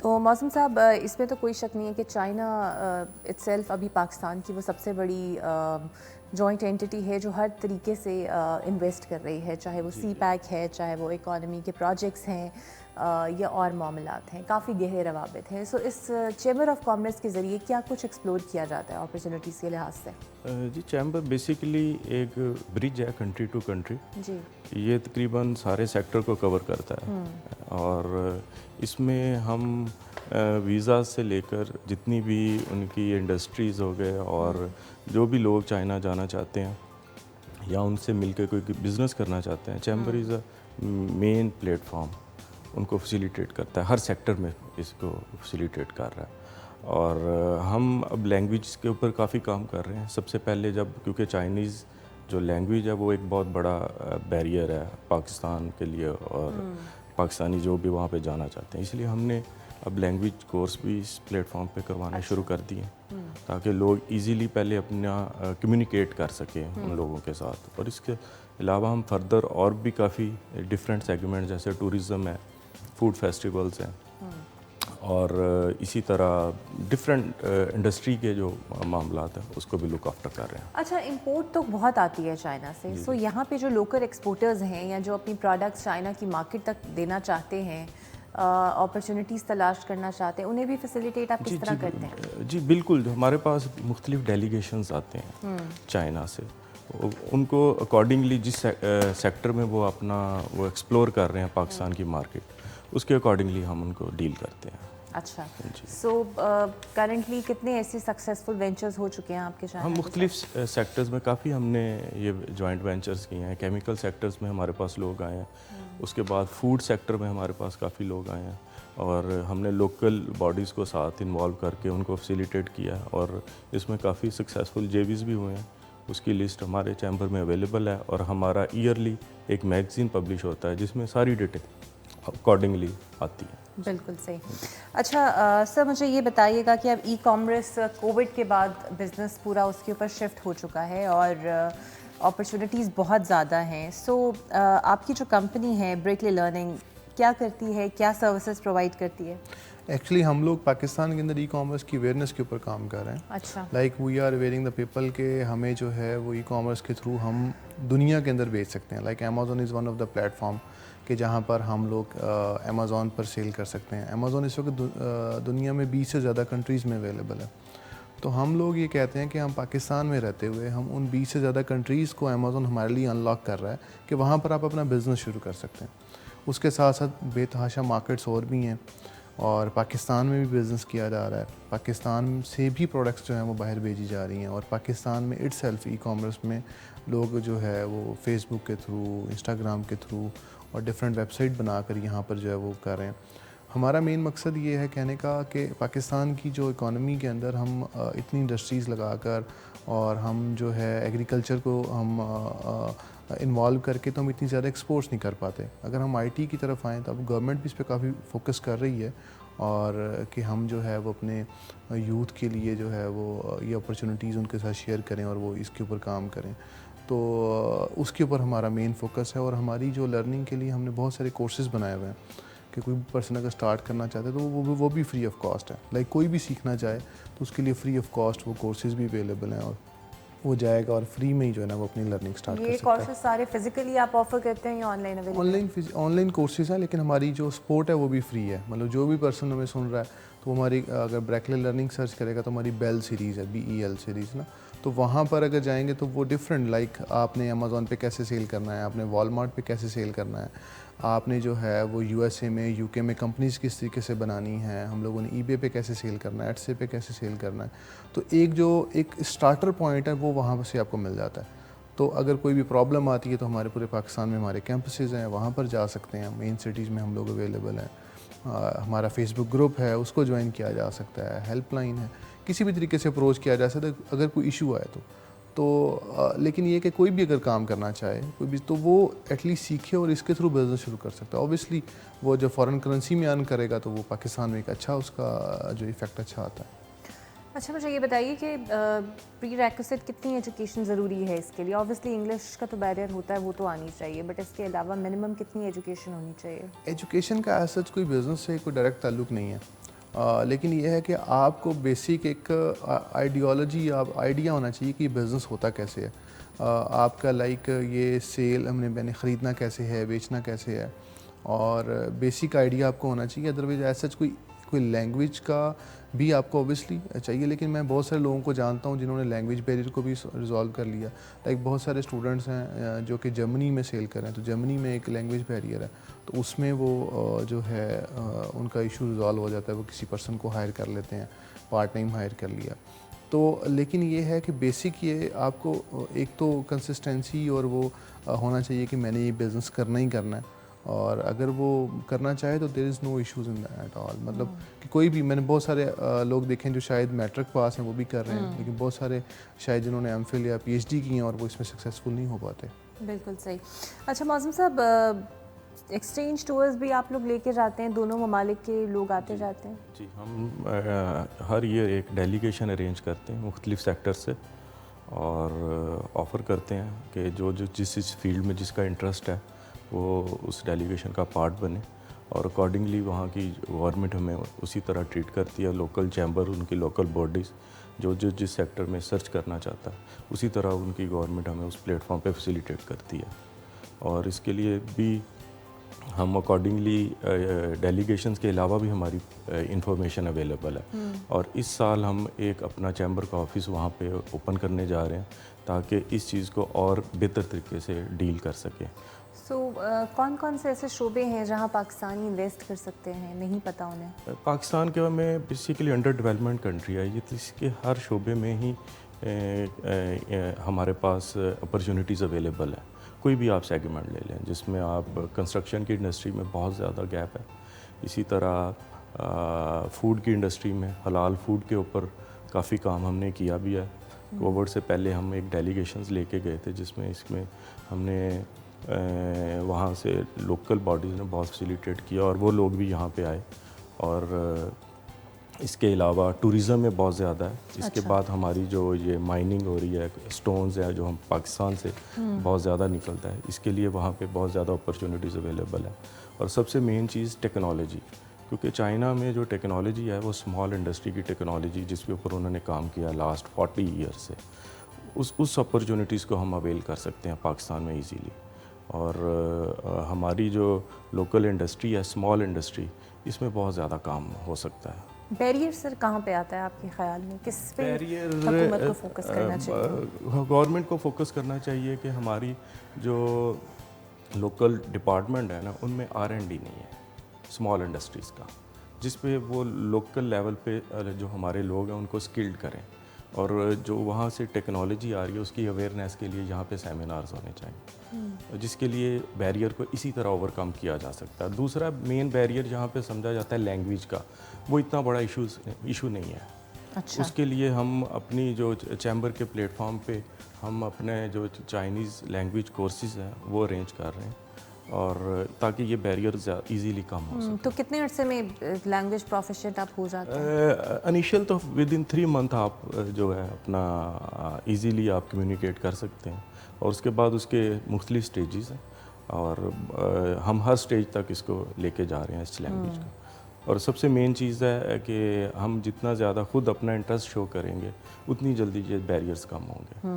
تو موسم صاحب اس میں تو کوئی شک نہیں ہے کہ چائنا اٹ سیلف ابھی پاکستان کی وہ سب سے بڑی جوائنٹ اینٹی ہے جو ہر طریقے سے انویسٹ کر رہی ہے، چاہے وہ سی پیک ہے، چاہے وہ اکانومی کے پروجیکٹس ہیں یا اور معاملات ہیں، کافی گہرے روابط ہیں. سو اس چیمبر آف کامرس کے ذریعے کیا کچھ ایکسپلور کیا جاتا ہے اپرچونیٹیز کے لحاظ سے؟ جی چیمبر بیسیکلی ایک برج ہے کنٹری ٹو کنٹری. جی، یہ تقریباً سارے سیکٹر کو کور کرتا ہے اور اس میں ہم ویزا سے لے کر جتنی بھی ان کی انڈسٹریز ہو گئے اور جو بھی لوگ چائنا جانا چاہتے ہیں یا ان سے مل کے کوئی بزنس کرنا چاہتے ہیں، چیمبر از اے مین پلیٹ فارم ان کو فیسیلیٹیٹ کرتا ہے، ہر سیکٹر میں اس کو فیسیلیٹیٹ کر رہا ہے. اور ہم اب لینگویج کے اوپر کافی کام کر رہے ہیں. سب سے پہلے کیونکہ چائنیز جو لینگویج ہے وہ ایک بہت بڑا بیریئر ہے پاکستان کے لیے اور پاکستانی جو بھی وہاں پہ جانا چاہتے ہیں، اس لیے ہم نے اب لینگویج کورس بھی اس پلیٹ فارم پہ کروانے شروع کر دیے تاکہ لوگ ایزیلی پہلے اپنا کمیونیکیٹ کر سکیں ان لوگوں کے ساتھ. اور اس کے علاوہ ہم فردر اور بھی کافی ڈفرینٹ سیگمنٹ جیسے ٹورزم ہے، فوڈ فیسٹیولز ہیں اور اسی طرح ڈفرینٹ انڈسٹری کے جو معاملات ہیں اس کو بھی لک آفٹر کر رہے ہیں. اچھا، امپورٹ تو بہت آتی ہے چائنا سے، سو یہاں پہ جو لوکل ایکسپورٹرز ہیں یا جو اپنی پروڈکٹس چائنا کی مارکیٹ تک دینا چاہتے ہیں، اپرچونیٹیز تلاش کرنا چاہتے ہیں، انہیں بھی فیسیلیٹیٹ آپ کس طرح کرتے ہیں؟ جی بالکل، جو ہمارے پاس مختلف ڈیلیگیشنز آتے ہیں چائنا سے، ان کو اکارڈنگلی جس سیکٹر میں وہ اپنا وہ ایکسپلور کر رہے ہیں پاکستان کی مارکیٹ، اس کے اکارڈنگلی ہم ان کو ڈیل کرتے ہیں. اچھا، سو کرنٹلی کتنے ایسے سکسیزفل وینچرز ہو چکے ہیں آپ کے چائنا؟ ہم مختلف سیکٹرز میں کافی ہم نے یہ جوائنٹ وینچرز کیے ہیں. کیمیکل سیکٹرز میں ہمارے پاس لوگ آئے ہیں، اس کے بعد فوڈ سیکٹر میں ہمارے پاس کافی لوگ آئے ہیں اور ہم نے لوکل باڈیز کو ساتھ انوالو کر کے ان کو فیسیلیٹیٹ کیا اور اس میں کافی سکسیزفل JVs بھی ہوئے ہیں. اس کی لسٹ ہمارے چیمبر میں اویلیبل ہے اور ہمارا ایئرلی ایک میگزین پبلش ہوتا ہے جس میں ساری ڈیٹیل اکارڈنگلی آتی ہے. بالکل صحیح. اچھا سر، مجھے یہ بتائیے گا کہ اب ای کامرس کووڈ کے بعد بزنس پورا اس کے اوپر شفٹ ہو چکا ہے اور اپرچونیٹیز بہت زیادہ ہیں. سو آپ کی جو کمپنی ہے بریکلی لرننگ کیا کرتی ہے، کیا سروسز پرووائڈ کرتی ہے؟ ایکچولی ہم لوگ پاکستان کے اندر ای کامرس کی اویئرنیس کے اوپر کام کر رہے ہیں. اچھا، like we are awaring the people کہ ہمیں جو ہے وہ ای کامرس کے تھرو ہم دنیا کے اندر بیچ سکتے ہیں. Like Amazon is one of the plate form کہ جہاں پر ہم لوگ امیزون پر سیل کر سکتے ہیں. امیزون اس وقت دنیا میں 20 سے زیادہ کنٹریز میں اویلیبل ہے. تو ہم لوگ یہ کہتے ہیں کہ ہم پاکستان میں رہتے ہوئے ہم ان 20 سے زیادہ کنٹریز کو امیزون ہمارے لیے انلاک کر رہا ہے کہ وہاں پر آپ اپنا بزنس شروع کر سکتے ہیں. اس کے ساتھ ساتھ بے تحاشا مارکیٹس اور بھی ہیں اور پاکستان میں بھی بزنس کیا جا رہا ہے. پاکستان سے بھی پروڈکٹس جو ہیں وہ باہر بھیجی جا رہی ہیں اور پاکستان میں اٹ سیلف ای کامرس میں لوگ جو ہے وہ فیس بک کے تھرو، انسٹاگرام کے تھرو اور ڈفرینٹ ویب سائٹ بنا کر یہاں پر جو ہے وہ کر رہے ہیں. ہمارا مین مقصد یہ ہے کہنے کا کہ پاکستان کی جو اکانومی کے اندر ہم اتنی انڈسٹریز لگا کر اور ہم جو ہے ایگریکلچر کو ہم انوالو کر کے تو ہم اتنی زیادہ ایکسپورٹس نہیں کر پاتے. اگر ہم IT کی طرف آئیں تو اب گورنمنٹ بھی اس پہ کافی فوکس کر رہی ہے اور کہ ہم جو ہے وہ اپنے یوتھ کے لیے جو ہے وہ یہ اپرچونیٹیز ان کے ساتھ شیئر کریں اور وہ اس کے اوپر کام کریں. تو اس کے اوپر ہمارا مین فوکس ہے اور ہماری جو لرننگ کے لیے ہم نے بہت سارے کورسز بنائے ہوئے ہیں کہ کوئی پرسن اگر اسٹارٹ کرنا چاہتے ہیں تو وہ بھی فری آف کاسٹ ہے. لائک کوئی بھی سیکھنا چاہے تو اس کے لیے فری آف کاسٹ وہ کورسز بھی اویلیبل ہیں اور وہ جائے گا اور فری میں ہی جو ہے نا وہ اپنی لرننگ اسٹارٹ کر یہ سکتا ہے. کورسز سارے فزیکلی آپ آفر کرتے ہیں یا on line available? On line courses ہیں لیکن ہماری جو سپورٹ ہے وہ بھی فری ہے. مطلب جو بھی پرسن ہمیں سن رہا ہے تو ہماری اگر بریکلی لرننگ سرچ کرے گا تو ہماری بیل سیریز ہے، BEL سیریز نا، تو وہاں پر اگر جائیں گے تو وہ ڈفرینٹ لائک آپ نے امیزون پہ کیسے سیل کرنا ہے، آپ نے والمارٹ پہ کیسے سیل کرنا ہے، آپ نے جو ہے وہ USA میں UK میں کمپنیز کس طریقے سے بنانی ہے، ہم لوگوں نے eBay پہ کیسے سیل کرنا ہے، ایٹسے پہ کیسے سیل کرنا ہے. تو ایک اسٹارٹر پوائنٹ ہے وہ وہاں سے آپ کو مل جاتا ہے. تو اگر کوئی بھی پرابلم آتی ہے تو ہمارے پورے پاکستان میں ہمارے کیمپسز ہیں، وہاں پر جا سکتے ہیں. مین سٹیز میں ہم لوگ اویلیبل ہیں. ہمارا فیس بک گروپ ہے، اس کو جوائن کیا جا سکتا ہے. ہیلپ لائن ہے، کسی بھی طریقے سے اپروچ کیا جا سکتا ہے اگر کوئی ایشو آئے تو لیکن یہ کہ کوئی بھی اگر کام کرنا چاہے کوئی بھی تو وہ ایٹ لیسٹ سیکھے اور اس کے تھرو بزنس شروع کر سکتا ہے. اوبیسلی وہ جو فارن کرنسی میں ارن کرے گا تو وہ پاکستان میں ایک اچھا اس کا جو ایفیکٹ اچھا آتا ہے. اچھا، مجھے یہ بتائیے کہ پری ریکوسٹ کتنی ایجوکیشن ضروری ہے اس کے لیے؟ اوبیسلی انگلش کا تو بیریئر ہوتا ہے، وہ تو آنی چاہیے، بٹ اس کے علاوہ منیمم کتنی ایجوکیشن ہونی چاہیے؟ ایجوکیشن کا ایز سچ کوئی بزنس سے کوئی ڈائریکٹ تعلق نہیں ہے. لیکن یہ ہے کہ آپ کو بیسک ایک آئیڈیا ہونا چاہیے کہ بزنس ہوتا کیسے ہے. آپ کا لائک یہ سیل میں نے خریدنا کیسے ہے, بیچنا کیسے ہے, اور بیسک آئیڈیا آپ کو ہونا چاہیے. ادروائز ایسا کوئی لینگویج کا بھی آپ کو اوبیسلی چاہیے, لیکن میں بہت سارے لوگوں کو جانتا ہوں جنہوں نے لینگویج بیریئر کو بھی ریزالو کر لیا. لائک بہت سارے اسٹوڈنٹس ہیں جو کہ جرمنی میں سیل کر رہے ہیں, تو جرمنی میں ایک لینگویج بیریئر ہے, تو اس میں وہ جو ہے ان کا ایشو ریزالو ہو جاتا ہے. وہ کسی پرسن کو ہائر کر لیتے ہیں, پارٹ ٹائم ہائر کر لیا. تو لیکن یہ ہے کہ بیسک یہ آپ کو ایک تو کنسسٹنسی اور وہ ہونا چاہیے کہ میں نے یہ بزنس کرنا ہی کرنا ہے, اور اگر وہ کرنا چاہے تو دیر از نو ایشوز ان ایٹ آل. مطلب کہ کوئی بھی, میں نے بہت سارے لوگ دیکھے ہیں جو شاید میٹرک پاس ہیں وہ بھی کر رہے ہیں, لیکن بہت سارے شاید جنہوں نے ایم فل یا پی ایچ ڈی کی ہیں اور وہ اس میں سکسیزفل نہیں ہو پاتے. بالکل صحیح. اچھا معظم صاحب, ایکسچینج ٹورز بھی آپ لوگ لے کے جاتے ہیں, دونوں ممالک کے لوگ آتے جاتے ہیں؟ جی, ہم ہر ایئر ایک ڈیلیگیشن ارینج کرتے ہیں مختلف سیکٹر سے, اور آفر کرتے ہیں کہ جو جس فیلڈ میں جس کا انٹرسٹ ہے وہ اس ڈیلیگیشن کا پارٹ بنے, اور اکارڈنگلی وہاں کی گورنمنٹ ہمیں اسی طرح ٹریٹ کرتی ہے. لوکل چیمبر, ان کی لوکل باڈیز جو جس سیکٹر میں سرچ کرنا چاہتا ہے اسی طرح ان کی گورنمنٹ ہمیں اس پلیٹ فارم پہ فیسیلیٹیٹ کرتی ہے. اور اس کے لیے بھی ہم اکارڈنگلی ڈیلیگیشنز کے علاوہ بھی ہماری انفارمیشن اویلیبل ہے, اور اس سال ہم ایک اپنا چیمبر کا آفس وہاں پہ اوپن کرنے جا رہے ہیں تاکہ اس چیز کو اور بہتر طریقے سے ڈیل کر سکیں. سو کون کون سے ایسے شعبے ہیں جہاں پاکستانی انویسٹ کر سکتے ہیں, نہیں پتہ انہیں؟ پاکستان کے میں بیسیکلی انڈر ڈیولپمنٹ کنٹری ہے یہ, تو اس کے ہر شعبے میں ہی ہمارے پاس اپرچونیٹیز اویلیبل ہیں. کوئی بھی آپ سیگمنٹ لے لیں, جس میں آپ کنسٹرکشن کی انڈسٹری میں بہت زیادہ گیپ ہے, اسی طرح فوڈ کی انڈسٹری میں حلال فوڈ کے اوپر کافی کام ہم نے کیا بھی ہے. کووڈ سے پہلے ہم ایک ڈیلیگیشنز لے کے گئے تھے جس میں ہم نے وہاں سے لوکل باڈیز نے بہت فیسیلیٹیٹ کیا, اور وہ لوگ بھی یہاں پہ آئے. اور اس کے علاوہ ٹوریزم میں بہت زیادہ ہے. اس کے بعد ہماری جو یہ مائننگ ہو رہی ہے, سٹونز ہے جو ہم پاکستان سے بہت زیادہ نکلتا ہے, اس کے لیے وہاں پہ بہت زیادہ اپرچونیٹیز اویلیبل ہے. اور سب سے مین چیز ٹیکنالوجی, کیونکہ چائنا میں جو ٹیکنالوجی ہے وہ اسمال انڈسٹری کی ٹیکنالوجی جس کے اوپر انہوں نے کام کیا لاسٹ 40 ایئر سے, اس اپرچونیٹیز کو ہم اویل کر سکتے ہیں پاکستان میں ایزیلی. اور ہماری جو لوکل انڈسٹری ہے, اسمال انڈسٹری, اس میں بہت زیادہ کام ہو سکتا ہے. بیریئر سر کہاں پہ آتا ہے آپ کے خیال میں, کس پہ حکومت کو فوکس کرنا چاہیے؟ گورنمنٹ کو فوکس کرنا چاہیے کہ ہماری جو لوکل ڈپارٹمنٹ ہے نا, ان میں R&D نہیں ہے اسمال انڈسٹریز کا, جس پہ وہ لوکل لیول پہ جو ہمارے لوگ ہیں ان کو اسکلڈ کریں, اور جو وہاں سے ٹیکنالوجی آ رہی ہے اس کی اویئرنیس کے لیے یہاں پہ سیمینارز ہونے چاہیے, جس کے لیے بیریئر کو اسی طرح اوور کم کیا جا سکتا ہے. دوسرا مین بیریئر جہاں پہ سمجھا جاتا ہے لینگویج کا, وہ اتنا بڑا ایشو نہیں ہے. اچھا, اس کے لیے ہم اپنی جو چیمبر کے پلیٹ فارم پہ ہم اپنے جو چائنیز لینگویج کورسز ہیں وہ ارینج کر رہے ہیں, اور تاکہ یہ بیریئر ایزیلی کم ہو سکے. تو کتنے عرصے میں لینگویج پروفیشنٹ آپ ہو جاتے ہیں؟ انیشیل تو ود ان 3 منتھ آپ جو ہے اپنا ایزیلی آپ کمیونیکیٹ کر سکتے ہیں, اور اس کے بعد اس کے مختلف سٹیجز ہیں, اور ہم ہر سٹیج تک اس کو لے کے جا رہے ہیں اس لینگویج کا. اور سب سے مین چیز ہے کہ ہم جتنا زیادہ خود اپنا انٹرسٹ شو کریں گے اتنی جلدی یہ بیریئرز کم ہوں گے.